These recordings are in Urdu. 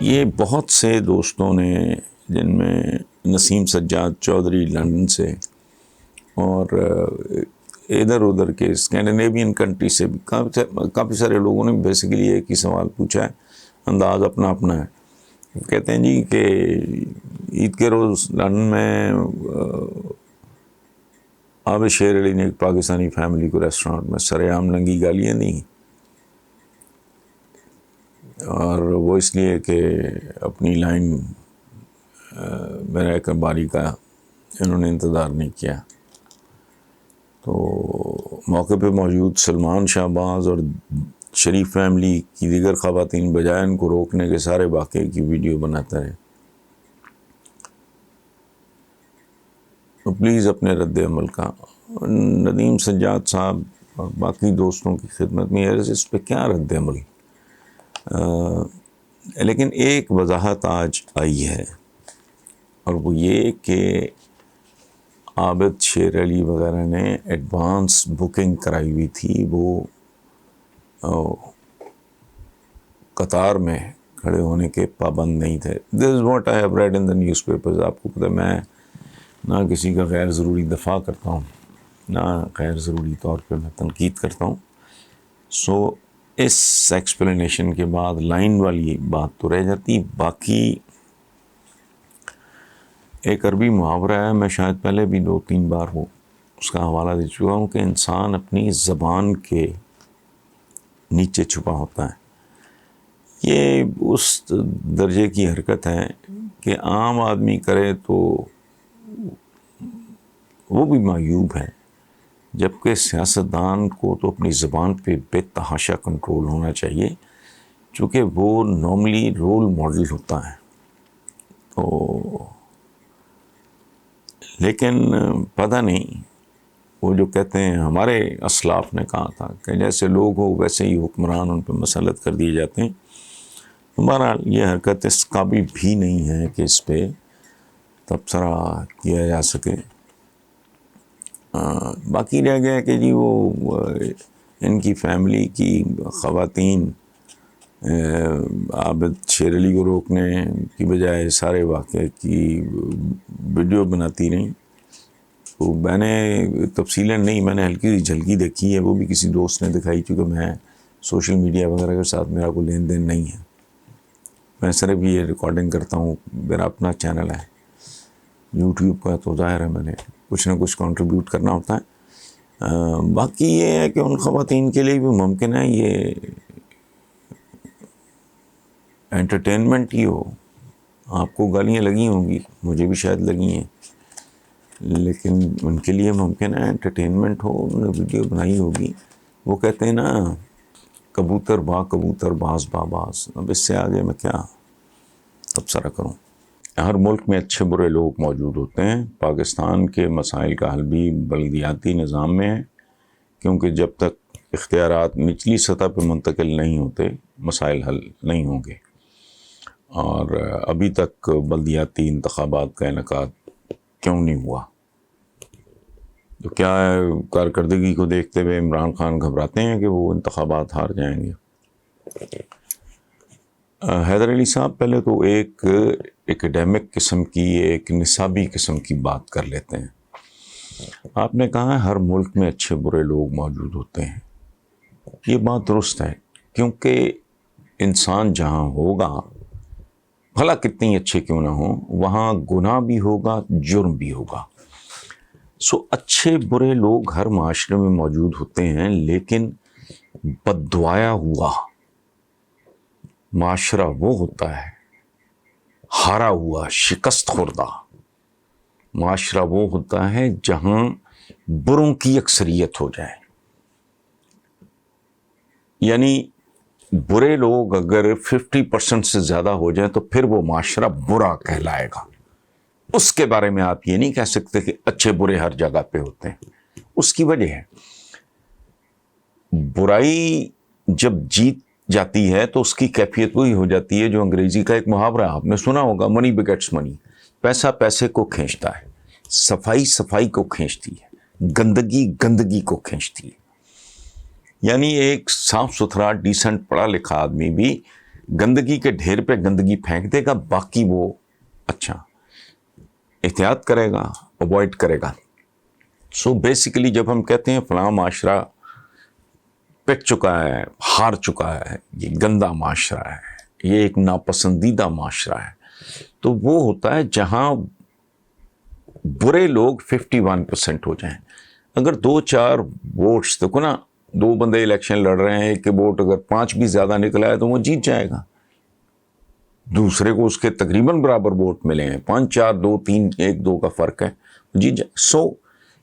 یہ بہت سے دوستوں نے، جن میں نسیم سجاد چودھری لندن سے اور ادھر ادھر کے اسکینڈینیوین کنٹری سے بھی کافی سارے لوگوں نے بیسیکلی ایک ہی سوال پوچھا ہے، انداز اپنا اپنا ہے۔ کہتے ہیں جی کہ عید کے روز لندن میں عابد شیر علی نے ایک پاکستانی فیملی کو ریسٹورانٹ میں سر عام ننگی گالیاں دیں، اور وہ اس لیے کہ اپنی لائن میں رہ کر باری کا انہوں نے انتظار نہیں کیا۔ تو موقع پہ موجود سلمان شہباز اور شریف فیملی کی دیگر خواتین بجائے ان کو روکنے کے سارے واقعے کی ویڈیو بناتا رہے۔ تو پلیز اپنے رد عمل کا ندیم سجاد صاحب اور باقی دوستوں کی خدمت میں اس پہ کیا رد عمل، لیکن ایک وضاحت آج آئی ہے، اور وہ یہ کہ عابد شیر علی وغیرہ نے ایڈوانس بکنگ کرائی ہوئی تھی، وہ قطار میں کھڑے ہونے کے پابند نہیں تھے۔ This is what I have read in the newspapers. آپ کو پتہ ہے میں نہ کسی کا غیر ضروری دفاع کرتا ہوں، نہ غیر ضروری طور پہ میں تنقید کرتا ہوں۔ سو اس ایکسپلینیشن کے بعد لائن والی بات تو رہ جاتی۔ باقی ایک عربی محاورہ ہے، میں شاید پہلے بھی 2-3 بار وہ اس کا حوالہ دے چکا ہوں، کہ انسان اپنی زبان کے نیچے چھپا ہوتا ہے۔ یہ اس درجے کی حرکت ہے کہ عام آدمی کرے تو وہ بھی معیوب ہے، جبکہ سیاستدان کو تو اپنی زبان پہ بے تحاشا کنٹرول ہونا چاہیے، چونکہ وہ نارملی رول ماڈل ہوتا ہے۔ تو لیکن پتہ نہیں، وہ جو کہتے ہیں ہمارے اسلاف نے کہا تھا کہ جیسے لوگ ہو ویسے ہی حکمران ان پہ مسلط کر دیے جاتے ہیں۔ بہرحال یہ حرکت اس قابل بھی نہیں ہے کہ اس پہ تبصرہ کیا جا سکے۔ باقی رہ گیا کہ جی وہ ان کی فیملی کی خواتین عابد شیر علی کو روکنے کی بجائے سارے واقعے کی ویڈیو بناتی رہیں۔ تو میں نے تفصیلاً نہیں، میں نے ہلکی سی جھلکی دیکھی ہے، وہ بھی کسی دوست نے دکھائی، چونکہ میں سوشل میڈیا وغیرہ کے ساتھ میرا کوئی لین دین نہیں ہے۔ میں صرف یہ ریکارڈنگ کرتا ہوں، میرا اپنا چینل ہے یوٹیوب کا، تو ظاہر ہے میں نے کچھ نہ کچھ کنٹریبیوٹ کرنا ہوتا ہے۔ باقی یہ ہے کہ ان خواتین کے لیے بھی ممکن ہے یہ انٹرٹینمنٹ ہی ہو۔ آپ کو گالیاں لگی ہوں گی، مجھے بھی شاید لگی ہیں، لیکن ان کے لیے ممکن ہے انٹرٹینمنٹ ہو، انہوں نے ویڈیو بنائی ہوگی۔ وہ کہتے ہیں نا کبوتر با کبوتر باز با باز، اب اس سے آگے میں کیا تبصرہ کروں۔ ہر ملک میں اچھے برے لوگ موجود ہوتے ہیں۔ پاکستان کے مسائل کا حل بھی بلدیاتی نظام میں ہے، کیونکہ جب تک اختیارات نچلی سطح پہ منتقل نہیں ہوتے مسائل حل نہیں ہوں گے۔ اور ابھی تک بلدیاتی انتخابات کا انعقاد کیوں نہیں ہوا؟ تو کیا کارکردگی کو دیکھتے ہوئے عمران خان گھبراتے ہیں کہ وہ انتخابات ہار جائیں گے؟ حیدر علی صاحب پہلے تو ایک ایکڈیمک قسم کی، ایک نصابی قسم کی بات کر لیتے ہیں۔ آپ نے کہا ہے ہر ملک میں اچھے برے لوگ موجود ہوتے ہیں، یہ بات درست ہے، کیونکہ انسان جہاں ہوگا، بھلا کتنی اچھے کیوں نہ ہوں، وہاں گناہ بھی ہوگا، جرم بھی ہوگا۔ سو اچھے برے لوگ ہر معاشرے میں موجود ہوتے ہیں، لیکن بددعایا ہوا معاشرہ وہ ہوتا ہے، ہارا ہوا شکست خوردہ معاشرہ وہ ہوتا ہے جہاں بروں کی اکثریت ہو جائے۔ یعنی برے لوگ اگر 50% سے زیادہ ہو جائیں تو پھر وہ معاشرہ برا کہلائے گا۔ اس کے بارے میں آپ یہ نہیں کہہ سکتے کہ اچھے برے ہر جگہ پہ ہوتے ہیں۔ اس کی وجہ ہے برائی جب جیت جاتی ہے تو اس کی کیفیت وہی ہو جاتی ہے جو انگریزی کا ایک محاورہ آپ نے سنا ہوگا، منی بگیٹس منی، پیسہ پیسے کو کھینچتا ہے، صفائی صفائی کو کھینچتی ہے، گندگی گندگی کو کھینچتی ہے۔ یعنی ایک صاف ستھرا ڈیسنٹ پڑھا لکھا آدمی بھی گندگی کے ڈھیر پہ گندگی پھینک دے گا، باقی وہ اچھا احتیاط کرے گا، اوائڈ کرے گا. سو بیسیکلی جب ہم کہتے ہیں فلاں معاشرہ پک چکا ہے، ہار چکا ہے، یہ گندا معاشرہ ہے، یہ ایک ناپسندیدہ معاشرہ ہے، تو وہ ہوتا ہے جہاں برے لوگ 51% ہو جائیں. اگر 2-4 ووٹس دیکھو نا، 2 بندے الیکشن لڑ رہے ہیں، ایک کے ووٹ اگر 5 بھی زیادہ نکلا ہے تو وہ جیت جائے گا. دوسرے کو اس کے تقریباً برابر ووٹ ملے ہیں، 5-4 2-3 1-2 کا فرق ہے، جیت جائے. سو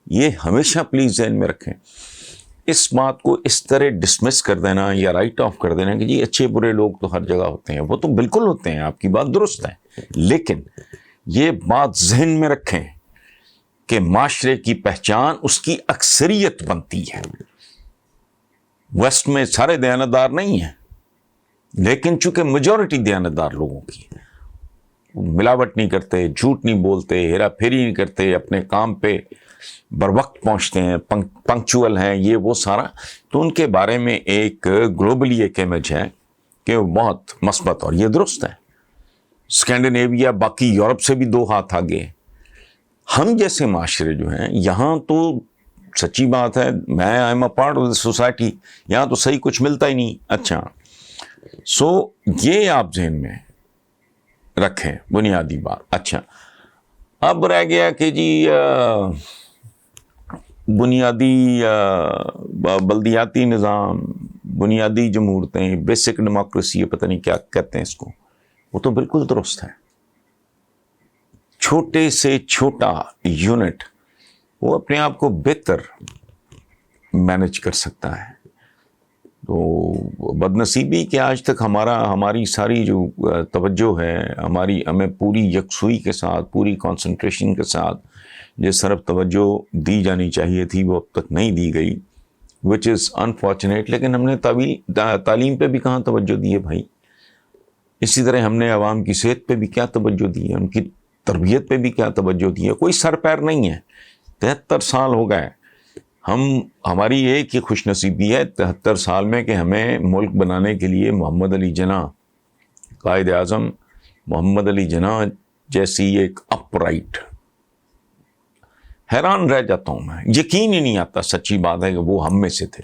یہ ہمیشہ پلیز ذہن میں رکھیں. اس بات کو اس طرح ڈسمس کر دینا یا رائٹ آف کر دینا کہ جی اچھے برے لوگ تو ہر جگہ ہوتے ہیں، وہ تو بالکل ہوتے ہیں، آپ کی بات درست ہے، لیکن یہ بات ذہن میں رکھیں کہ معاشرے کی پہچان اس کی اکثریت بنتی ہے. ویسٹ میں سارے دیانتدار نہیں ہیں، لیکن چونکہ میجورٹی دیانتدار لوگوں کی، ملاوٹ نہیں کرتے، جھوٹ نہیں بولتے، ہیرا پھیری نہیں کرتے، اپنے کام پہ بر وقت پہنچتے ہیں، پنکچوئل ہیں، یہ وہ سارا، تو ان کے بارے میں ایک گلوبلی ایک امیج ہے کہ وہ بہت مثبت، اور یہ درست ہے. اسکینڈینیویا باقی یورپ سے بھی 2 ہاتھ آگے. ہم جیسے معاشرے جو ہیں یہاں تو سچی بات ہے، میں I am a part of the society, یہاں تو صحیح کچھ ملتا ہی نہیں. اچھا، سو یہ آپ ذہن میں رکھیں بنیادی بات. اچھا، اب رہ گیا کہ جی بنیادی بلدیاتی نظام، بنیادی جمہوریتیں، بیسک ڈیموکریسی، پتہ نہیں کیا کہتے ہیں اس کو، وہ تو بالکل درست ہے. چھوٹے سے چھوٹا یونٹ وہ اپنے آپ کو بہتر مینج کر سکتا ہے. تو بدنصیبی کہ آج تک ہماری ساری جو توجہ ہے، ہمیں پوری یکسوئی کے ساتھ، پوری کنسنٹریشن کے ساتھ جس طرف توجہ دی جانی چاہیے تھی وہ اب تک نہیں دی گئی، وچ از انفارچونیٹ. لیکن ہم نے تعلیم پہ بھی کہاں توجہ دی ہے بھائی؟ اسی طرح ہم نے عوام کی صحت پہ بھی کیا توجہ دی ہے، ان کی تربیت پہ بھی کیا توجہ دی ہے؟ کوئی سر پیر نہیں ہے. 73 سال ہو گئے، ہماری ایک ہی خوش نصیبی ہے 73 سال میں کہ ہمیں ملک بنانے کے لیے محمد علی جناح، قائد اعظم محمد علی جناح جیسی ایک اپ رائٹ، حیران رہ جاتا ہوں میں، یقین ہی نہیں آتا. سچی بات ہے کہ وہ ہم میں سے تھے.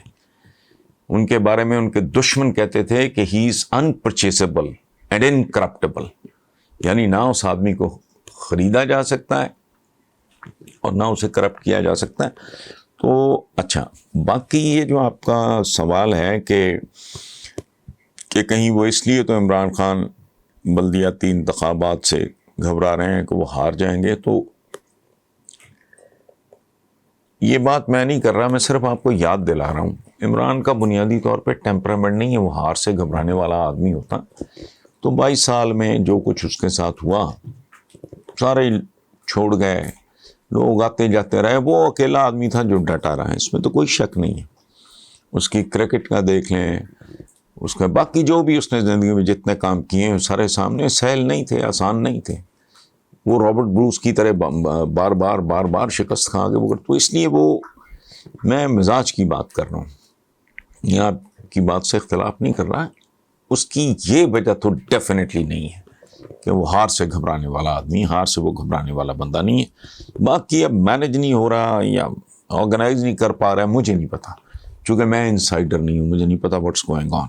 ان کے بارے میں ان کے دشمن کہتے تھے کہ ہی از انپرچیسبل اینڈ انکرپٹیبل، یعنی نہ اس آدمی کو خریدا جا سکتا ہے اور نہ اسے کرپٹ کیا جا سکتا ہے. تو اچھا، باقی یہ جو آپ کا سوال ہے کہ کہیں وہ اس لیے تو عمران خان بلدیاتی انتخابات سے گھبرا رہے ہیں کہ وہ ہار جائیں گے، تو یہ بات میں نہیں کر رہا، میں صرف آپ کو یاد دلا رہا ہوں. عمران کا بنیادی طور پہ ٹیمپرامنٹ نہیں ہے وہ ہار سے گھبرانے والا آدمی ہوتا. تو 22 سال میں جو کچھ اس کے ساتھ ہوا سارے چھوڑ گئے، لوگ آتے جاتے رہے، وہ اکیلا آدمی تھا جو ڈٹا رہا ہے، اس میں تو کوئی شک نہیں ہے. اس کی کرکٹ کا دیکھ لیں، اس کا باقی جو بھی اس نے زندگی میں جتنے کام کیے ہیں سارے سامنے، سہل نہیں تھے، آسان نہیں تھے. وہ رابرٹ بروس کی طرح بار بار شکست کھا کے وہ، تو اس لیے وہ، میں مزاج کی بات کر رہا ہوں، یہاں آپ کی بات سے اختلاف نہیں کر رہا. اس کی یہ وجہ تو ڈیفینیٹلی نہیں ہے کہ وہ ہار سے گھبرانے والا آدمی، ہار سے وہ گھبرانے والا بندہ نہیں ہے. باقی اب مینج نہیں ہو رہا یا آرگنائز نہیں کر پا رہا ہے، مجھے نہیں پتا، چونکہ میں انسائڈر نہیں ہوں، مجھے نہیں پتا واٹس گوئنگ آن.